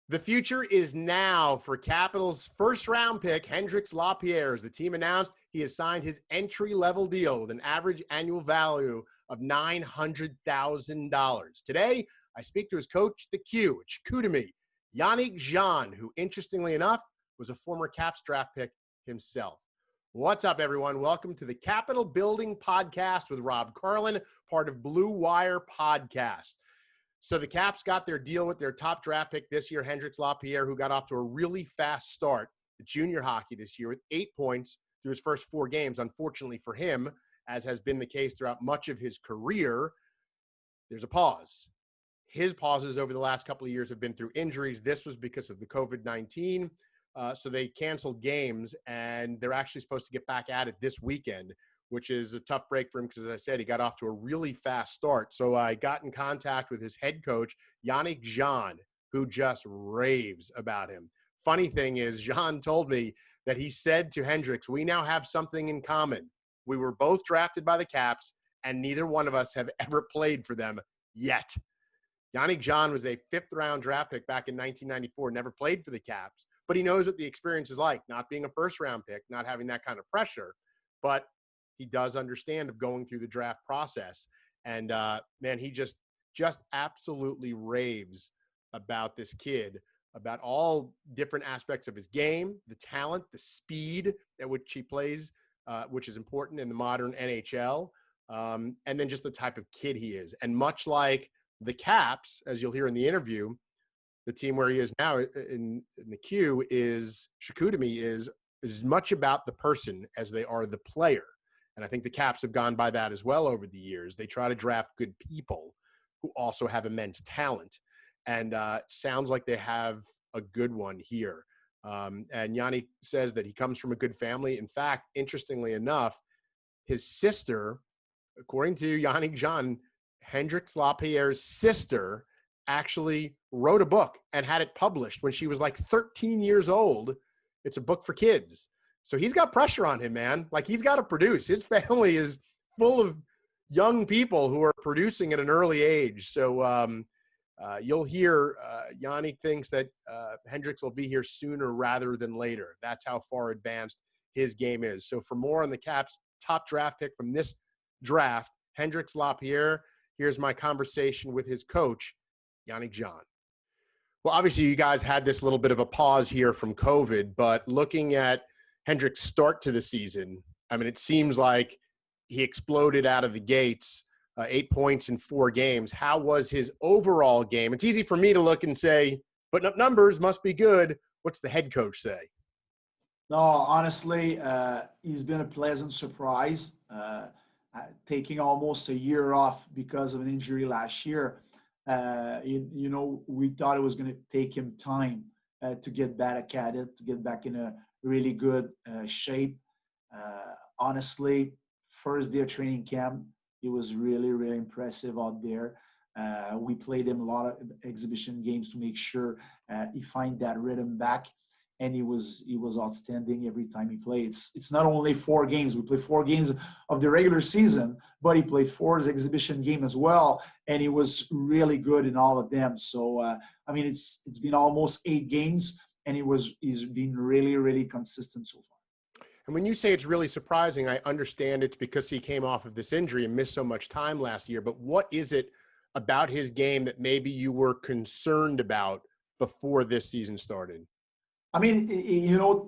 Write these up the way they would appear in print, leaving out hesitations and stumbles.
The future is now for Capitals' first-round pick, Hendrix Lapierre. As the team announced, he has signed his entry-level deal with an average annual value of $900,000. Today, I speak to his coach, the Q, at Chicoutimi, Yanick Jean, who, interestingly enough, was a former Caps draft pick himself. What's up, everyone? Welcome to the Capital Building Podcast with Rob Carlin, part of Blue Wire Podcast. So the Caps got their deal with their top draft pick this year, Hendrix Lapierre, who got off to a really fast start at junior hockey this year with 8 points through his first 4 games. Unfortunately for him, as has been the case throughout much of his career, there's a pause. His pauses over the last couple of years have been through injuries. This was because of the COVID-19. So they canceled games, and they're actually supposed to get back at it this weekend, which is a tough break for him because, as I said, he got off to a really fast start. So I got in contact with his head coach, Yanick Jean, who just raves about him. Funny thing is, Jean told me that he said to Hendrix, we now have something in common. We were both drafted by the Caps, and neither one of us have ever played for them yet. Yanick Jean was a 5th-round draft pick back in 1994, never played for the Caps, but he knows what the experience is like, not being a first-round pick, not having that kind of pressure, but he does understand of going through the draft process. And, man, he just absolutely raves about this kid, about all different aspects of his game, the talent, the speed at which he plays, which is important in the modern NHL, and then just the type of kid he is. And much like the Caps, as you'll hear in the interview, the team where he is now in the Q is Chicoutimi is as much about the person as they are the player. And I think the Caps have gone by that as well over the years. They try to draft good people who also have immense talent. And it sounds like they have a good one here. And Yanni says that he comes from a good family. In fact, interestingly enough, his sister, according to Yanick Jean, Hendrix Lapierre's sister actually wrote a book and had it published when she was like 13 years old. It's a book for kids. So he's got pressure on him, man. Like, he's got to produce. His family is full of young people who are producing at an early age. So you'll hear Yanni thinks that Hendrix will be here sooner rather than later. That's how far advanced his game is. So for more on the Caps' top draft pick from this draft, Hendrix Lapierre, here's my conversation with his coach, Yanick Jean. Well, obviously, you guys had this little bit of a pause here from COVID, but looking at Hendrix' start to the season, I mean, it seems like he exploded out of the gates, 8 points in 4 games. How was his overall game? It's easy for me to look and say, putting up numbers must be good. What's the head coach say? No, honestly, he's been a pleasant surprise. Taking almost a year off because of an injury last year. We thought it was going to take him time to get back at it, to get back in a really good shape. Honestly, first day of training camp, he was really, really impressive out there. We played him a lot of exhibition games to make sure he find that rhythm back. And he was outstanding every time he played. It's not only 4 games. We played 4 games of the regular season, but he played 4 exhibition game as well, and he was really good in all of them. So it's been almost 8 games, and he's been really, really consistent so far. And when you say it's really surprising, I understand it's because he came off of this injury and missed so much time last year. But what is it about his game that maybe you were concerned about before this season started? I mean,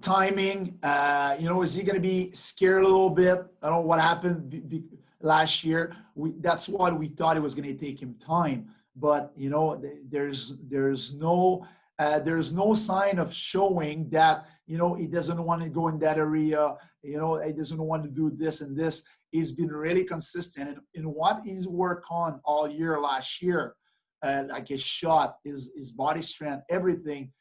timing, is he going to be scared a little bit? I don't know what happened last year. That's why we thought it was going to take him time. But, there's no sign of showing that, he doesn't want to go in that area. He doesn't want to do this and this. He's been really consistent in what he's worked on all year last year, like his shot, his body strength, everything,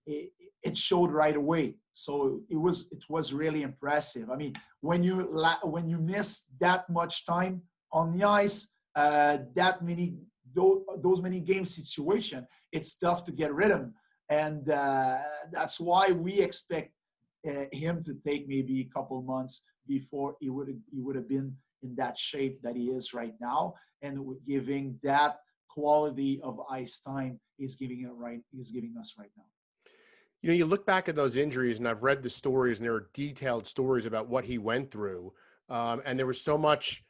it showed right away. So it was really impressive. I mean, when you miss that much time on the ice, those many game situation, it's tough to get rhythm, and that's why we expect him to take maybe a couple months before he would have been in that shape that he is right now, and giving that quality of ice time he's giving us right now. You know, you look back at those injuries, and I've read the stories, and there are detailed stories about what he went through. And there was so much,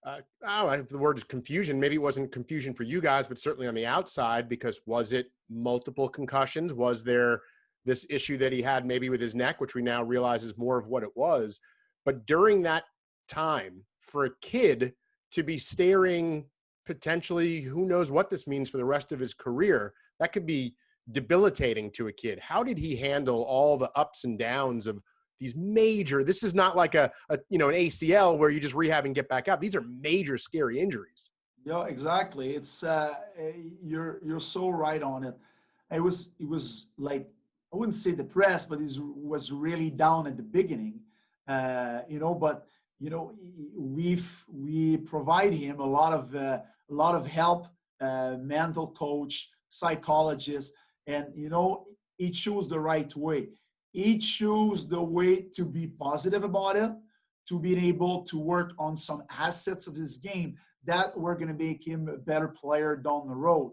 I don't know if the word is confusion. Maybe it wasn't confusion for you guys, but certainly on the outside, because was it multiple concussions? Was there this issue that he had maybe with his neck, which we now realize is more of what it was? But during that time, for a kid to be staring potentially, who knows what this means for the rest of his career, that could be debilitating to a kid. How did he handle all the ups and downs of these major, this is not like a an ACL where you just rehab and get back out. These are major scary injuries. Yeah, exactly. It's you're so right on it. It was like, I wouldn't say depressed, but he was really down at the beginning. But we provide him a lot of help, mental coach, psychologist, and he chose the right way. He chose the way to be positive about it, to being able to work on some assets of his game that were going to make him a better player down the road.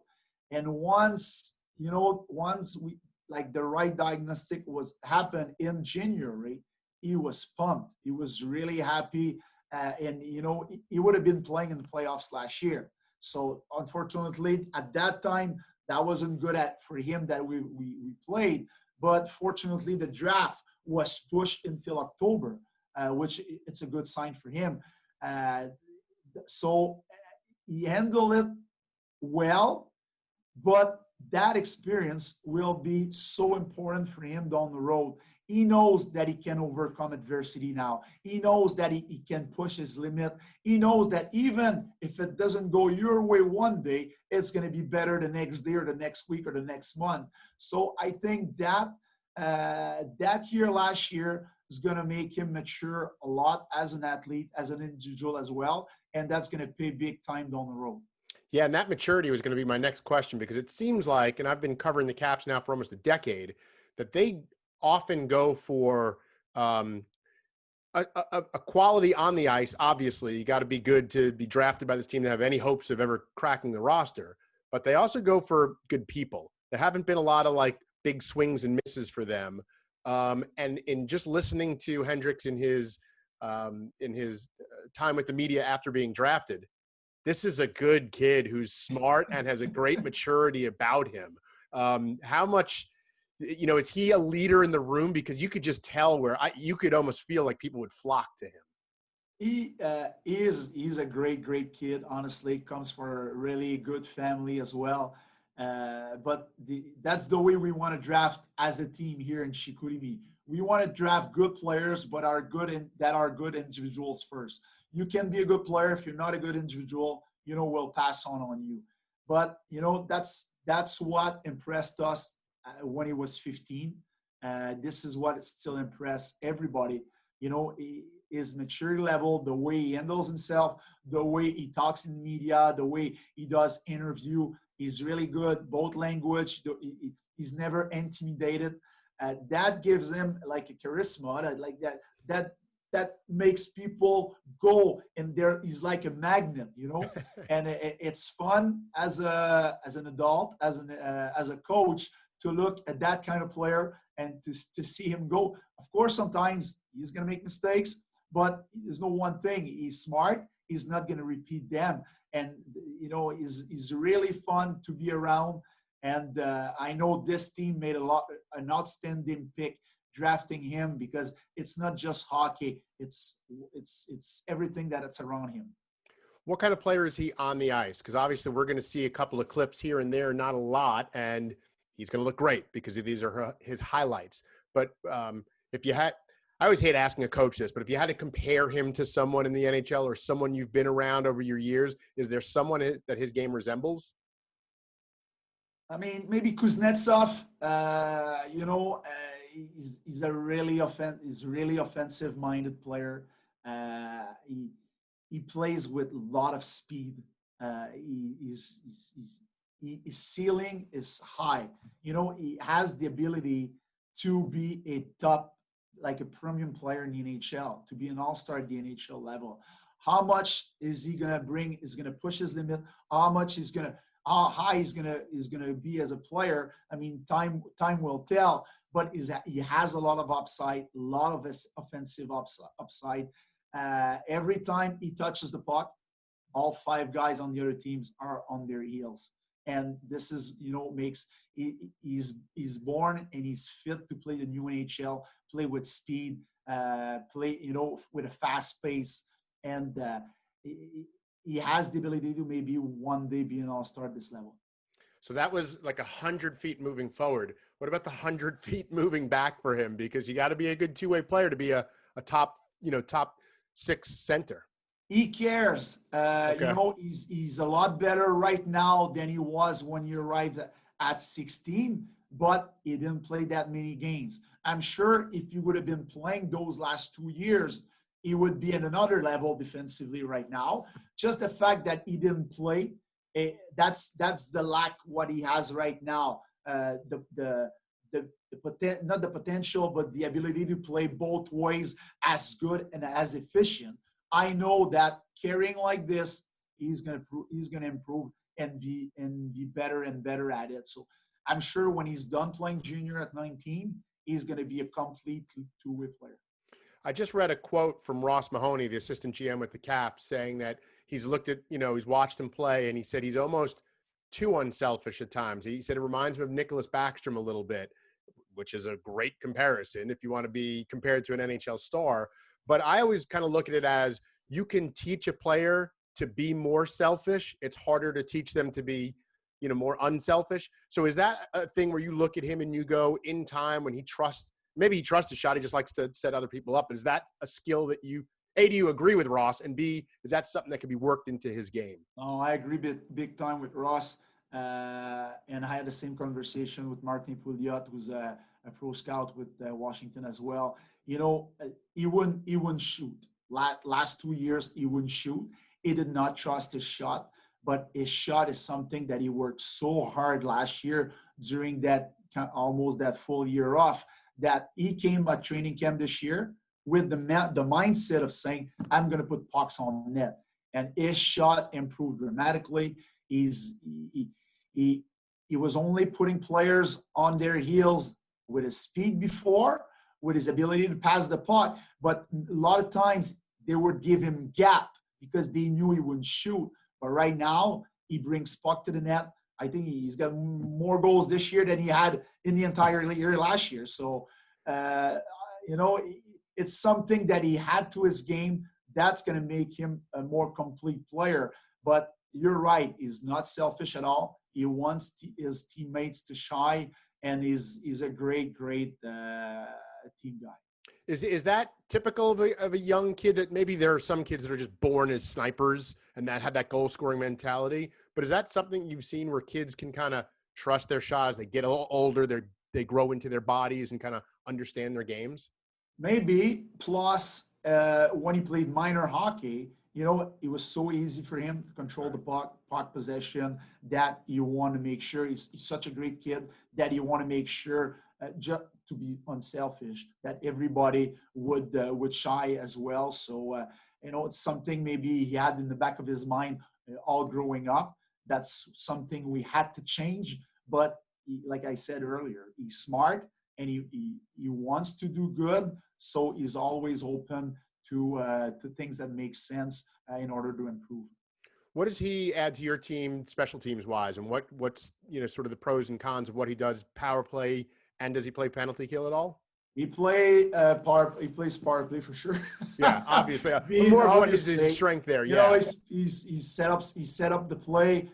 And once we, like, the right diagnostic was happened in January, he was pumped. He was really happy. And he would have been playing in the playoffs last year. So unfortunately, at that time, that wasn't good for him that we played. But fortunately, the draft was pushed until October, which it's a good sign for him. So he handled it well, but that experience will be so important for him down the road. He knows that he can overcome adversity now. He knows that he can push his limit. He knows that even if it doesn't go your way one day, it's going to be better the next day or the next week or the next month. So I think that last year is going to make him mature a lot as an athlete, as an individual as well. And that's going to pay big time down the road. Yeah, and that maturity was going to be my next question, because it seems like, and I've been covering the Caps now for almost a decade, that they often go for a quality on the ice. Obviously, you got to be good to be drafted by this team to have any hopes of ever cracking the roster. But they also go for good people. There haven't been a lot of like big swings and misses for them. And in just listening to Hendrix in his time with the media after being drafted, this is a good kid who's smart and has a great maturity about him. How much, is he a leader in the room? Because you could just tell where you could almost feel like people would flock to him. He's a great kid. Honestly, comes from a really good family as well. But that's the way we want to draft as a team here in Chicoutimi. We want to draft good players, but are good individuals first. You can be a good player. If you're not a good individual, we'll pass on you. But that's what impressed us when he was 15. This is what still impressed everybody. His maturity level, the way he handles himself, the way he talks in media, the way he does interview. He's really good, both language. He's never intimidated. That gives him like a charisma, like that makes people go in there. He's like a magnet, and it's fun as an adult, as a coach, to look at that kind of player and to see him go. Of course, sometimes he's going to make mistakes, but there's no one thing. He's smart. He's not going to repeat them. And, he's really fun to be around. And I know this team made an outstanding pick drafting him, because it's not just hockey. It's everything that it's around him. What kind of player is he on the ice? Because obviously we're going to see a couple of clips here and there, not a lot, and he's going to look great because these are his highlights. But if you had, I always hate asking a coach this, but if you had to compare him to someone in the NHL or someone you've been around over your years, is there someone that his game resembles? I mean, maybe Kuznetsov. He's a really offensive-minded player. He plays with a lot of speed. His ceiling is high. He has the ability to be a top, like a premium player in the NHL, to be an all-star at the NHL level. How much is he gonna bring? Is gonna push his limit? How much is gonna How high he's gonna be as a player, I mean, time will tell. But he has a lot of upside, a lot of his offensive upside. Every time he touches the puck, all five guys on the other teams are on their heels. And this is, makes he's born and he's fit to play the new NHL, play with speed, play, with a fast pace. And he has the ability to maybe one day be an all-star at this level. So that was like 100 feet moving forward. What about the 100 feet moving back for him? Because you got to be a good two-way player to be a top, top six center. He cares. Okay. He's a lot better right now than he was when he arrived at 16, but he didn't play that many games. I'm sure if he would have been playing those last 2 years, he would be at another level defensively right now. Just the fact that he didn't play, that's the lack what he has right now. Not the potential, but the ability to play both ways as good and as efficient. I know that carrying like this, he's gonna improve and be better and better at it. So I'm sure when he's done playing junior at 19, he's gonna be a complete two-way player. I just read a quote from Ross Mahoney, the assistant GM with the Caps, saying that he's looked at, he's watched him play, and he said he's almost too unselfish at times. He said it reminds him of Nicholas Backstrom a little bit, which is a great comparison if you want to be compared to an NHL star. But I always kind of look at it as you can teach a player to be more selfish. It's harder to teach them to be, more unselfish. So is that a thing where you look at him and you go, in time, when maybe he trusts a shot, he just likes to set other people up. Is that a skill that do you agree with Ross? And B, is that something that can be worked into his game? Oh, I agree big time with Ross. And I had the same conversation with Martin Pouliot, who's a pro scout with Washington as well. He wouldn't shoot. Last 2 years, he wouldn't shoot. He did not trust his shot, but his shot is something that he worked so hard last year during that almost that full year off, that he came at training camp this year with the mindset of saying, I'm going to put pucks on net. And his shot improved dramatically. He was only putting players on their heels with his speed before, with his ability to pass the puck, but a lot of times they would give him gap because they knew he wouldn't shoot. But right now, he brings puck to the net. I think he's got more goals this year than he had in the entire year last year. So, it's something that he had to his game. That's going to make him a more complete player. But you're right, he's not selfish at all. He wants his teammates to shine, and he's a great team guy. Is that typical of a young kid, that maybe there are some kids that are just born as snipers and that have that goal scoring mentality? But is that something you've seen where kids can kind of trust their shot as they get a little older, they grow into their bodies and kind of understand their games? Maybe. Plus, when he played minor hockey, it was so easy for him to control the puck possession that you want to make sure he's such a great kid that you want to make sure just to be unselfish, that everybody would shy as well. So, it's something maybe he had in the back of his mind all growing up. That's something we had to change. But like I said earlier, he's smart and he wants to do good. So he's always open to things that make sense in order to improve. What does he add to your team, special teams wise, and what's sort of the pros and cons of what he does? Power play, and does he play penalty kill at all? He plays power play for sure. Yeah, obviously. More of what is his strength there. Yeah, he set up the play.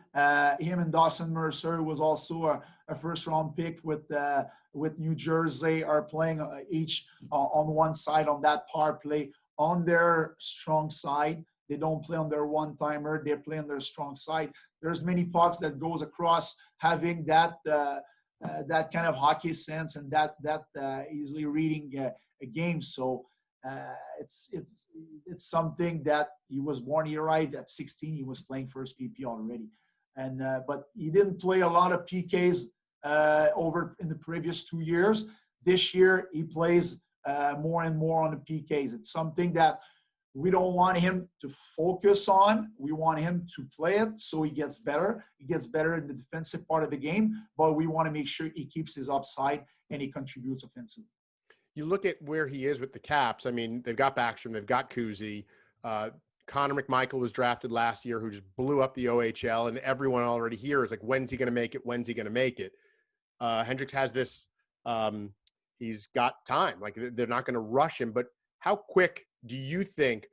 Him and Dawson Mercer, who was also a first round pick with New Jersey, are playing each on one side on that power play on their strong side. They don't play on their one-timer. They play on their strong side. There's many pucks that goes across having that kind of hockey sense and that easily reading a game. So it's something that he was born. He arrived at 16. He was playing first PP already, and but he didn't play a lot of PKs over in the previous 2 years. This year he plays more and more on the PKs. It's something that we don't want him to focus on. We want him to play it so he gets better. He gets better in the defensive part of the game, but we want to make sure he keeps his upside and he contributes offensively. You look at where he is with the Caps. I mean, they've got Backstrom, they've got Kuzi. Connor McMichael was drafted last year, who just blew up the OHL, and everyone already here is like, when's he going to make it? When's he going to make it? Hendrix has this, he's got time. Like, they're not going to rush him, but how quick do you think,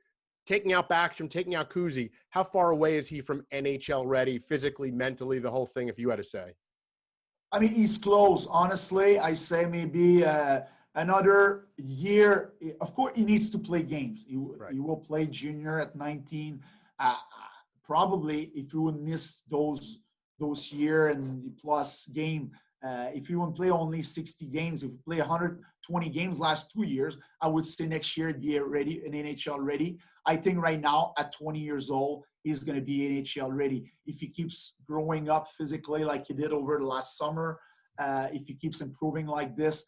taking out Backstrom, taking out Kuzi, how far away is he from NHL ready, physically, mentally, the whole thing, if you had to say? I mean, he's close. Honestly, I say maybe another year. Of course, he needs to play games. He will play junior at 19. Probably, if he would miss those year and plus game, if he would play only 60 games, if he play 120 games last 2 years, I would say next year be ready, an NHL ready. I think right now at 20 years old, he's going to be NHL ready. If he keeps growing up physically like he did over the last summer, if he keeps improving like this,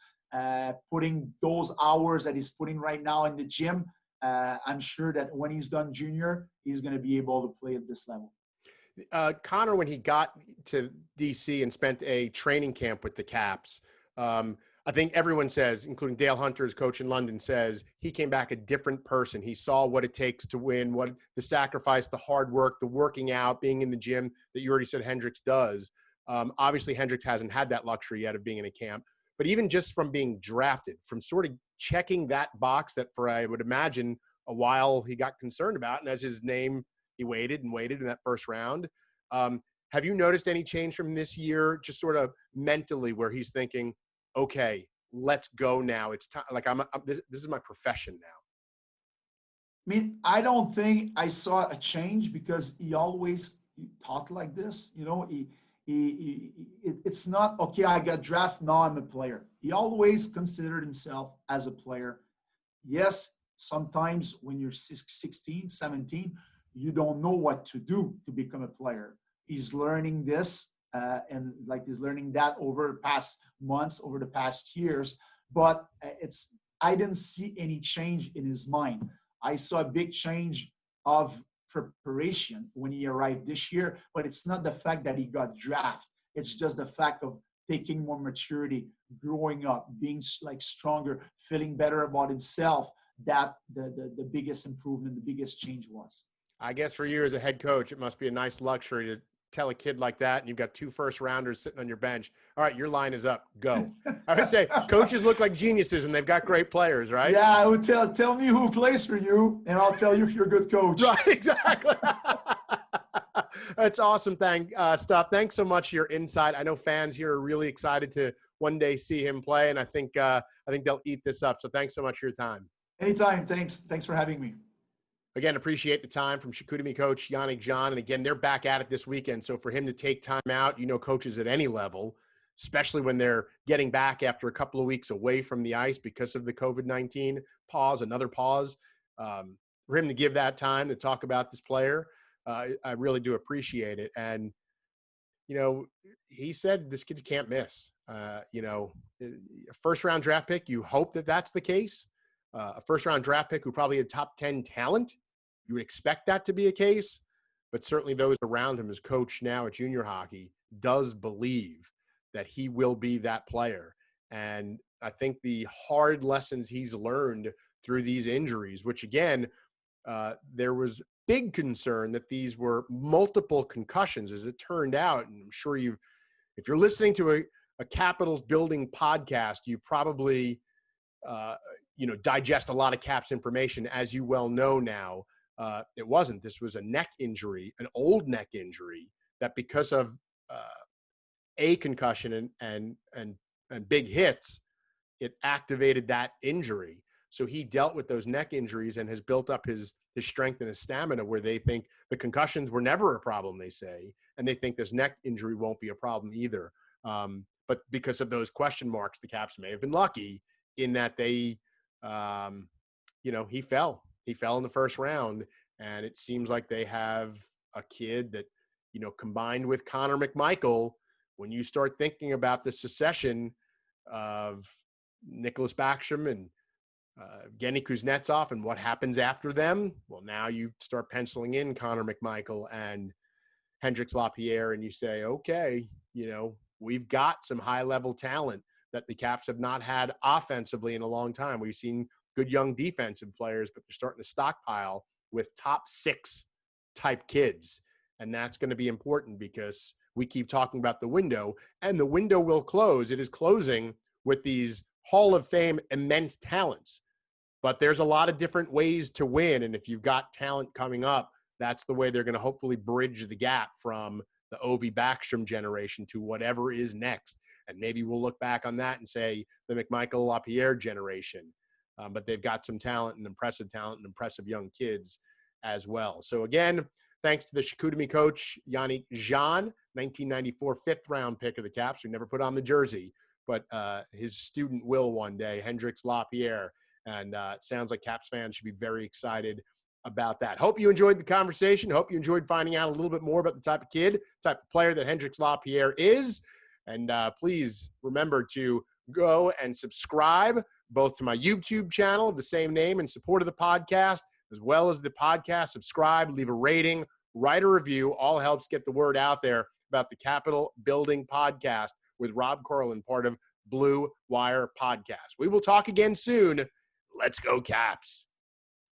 putting those hours that he's putting right now in the gym, I'm sure that when he's done junior, he's going to be able to play at this level. Connor, when he got to DC and spent a training camp with the Caps, I think everyone says, including Dale Hunter's coach in London, says he came back a different person. He saw what it takes to win, what the sacrifice, the hard work, the working out, being in the gym that you already said Hendrix does. Obviously, Hendrix hasn't had that luxury yet of being in a camp, but even just from being drafted, from sort of checking that box that for, I would imagine, a while he got concerned about, and as his name, he waited and waited in that first round. Have you noticed any change from this year, just sort of mentally, where he's thinking, okay, let's go now. It's time. Like this is my profession now. I mean, I don't think I saw a change because he always talked like this. You know, it's not, okay, I got drafted, now I'm a player. He always considered himself as a player. Yes, sometimes when you're 16, 17, you don't know what to do to become a player. He's learning this. And like he's learning that over the past months, over the past years, but I didn't see any change in his mind. I saw a big change of preparation when he arrived this year, but it's not the fact that he got drafted. It's just the fact of taking more maturity, growing up, being like stronger, feeling better about himself. That the biggest improvement, the biggest change was. I guess for you as a head coach, it must be a nice luxury to tell a kid like that, and you've got 2 first-rounders sitting on your bench. All right, your line is up. Go. I would say coaches look like geniuses when they've got great players, right? Yeah, I would tell me who plays for you, and I'll tell you if you're a good coach. Right, exactly. That's awesome stuff. Thanks so much for your insight. I know fans here are really excited to one day see him play, and I think they'll eat this up. So thanks so much for your time. Anytime. Thanks for having me. Again, appreciate the time from Chicoutimi coach Yanick Jean. And again, they're back at it this weekend. So for him to take time out, coaches at any level, especially when they're getting back after a couple of weeks away from the ice because of the COVID-19 pause, another pause, for him to give that time to talk about this player, I really do appreciate it. And, he said this kid can't miss. A first-round draft pick, you hope that that's the case. A first-round draft pick who probably had top 10 talent. You would expect that to be a case, but certainly those around him as coach now at junior hockey does believe that he will be that player. And I think the hard lessons he's learned through these injuries, which again, there was big concern that these were multiple concussions as it turned out. And I'm sure if you're listening to a Capitals building podcast, you probably, digest a lot of Caps information, as you well know now. It wasn't. This was a neck injury, an old neck injury that because of a concussion and big hits, it activated that injury. So he dealt with those neck injuries and has built up his strength and his stamina where they think the concussions were never a problem, they say, and they think this neck injury won't be a problem either. But because of those question marks, the Caps may have been lucky in that they, he fell. He fell in the first round, and it seems like they have a kid that, combined with Connor McMichael, when you start thinking about the succession of Nicholas Backstrom and Evgeny Kuznetsov and what happens after them. Well, now you start penciling in Connor McMichael and Hendrix Lapierre, and you say, okay, we've got some high-level talent that the Caps have not had offensively in a long time. We've seen good young defensive players, but they're starting to stockpile with top 6 type kids. And that's going to be important because we keep talking about the window, and the window will close. It is closing with these Hall of Fame immense talents. But there's a lot of different ways to win. And if you've got talent coming up, that's the way they're going to hopefully bridge the gap from the Ovi Backstrom generation to whatever is next. And maybe we'll look back on that and say the McMichael Lapierre generation. But they've got some talent and impressive young kids as well. So again, thanks to the Chicoutimi coach, Yanick Jean, 1994 fifth-round pick of the Caps, who never put on the jersey, but his student will one day, Hendrix Lapierre. And it sounds like Caps fans should be very excited about that. Hope you enjoyed the conversation. Hope you enjoyed finding out a little bit more about the type of kid, type of player that Hendrix Lapierre is. And please remember to go and subscribe both to my YouTube channel of the same name in support of the podcast, as well as the podcast. Subscribe, leave a rating, write a review. All helps get the word out there about the Capitol Building Podcast with Rob Corlin, part of Blue Wire Podcast. We will talk again soon. Let's go, Caps.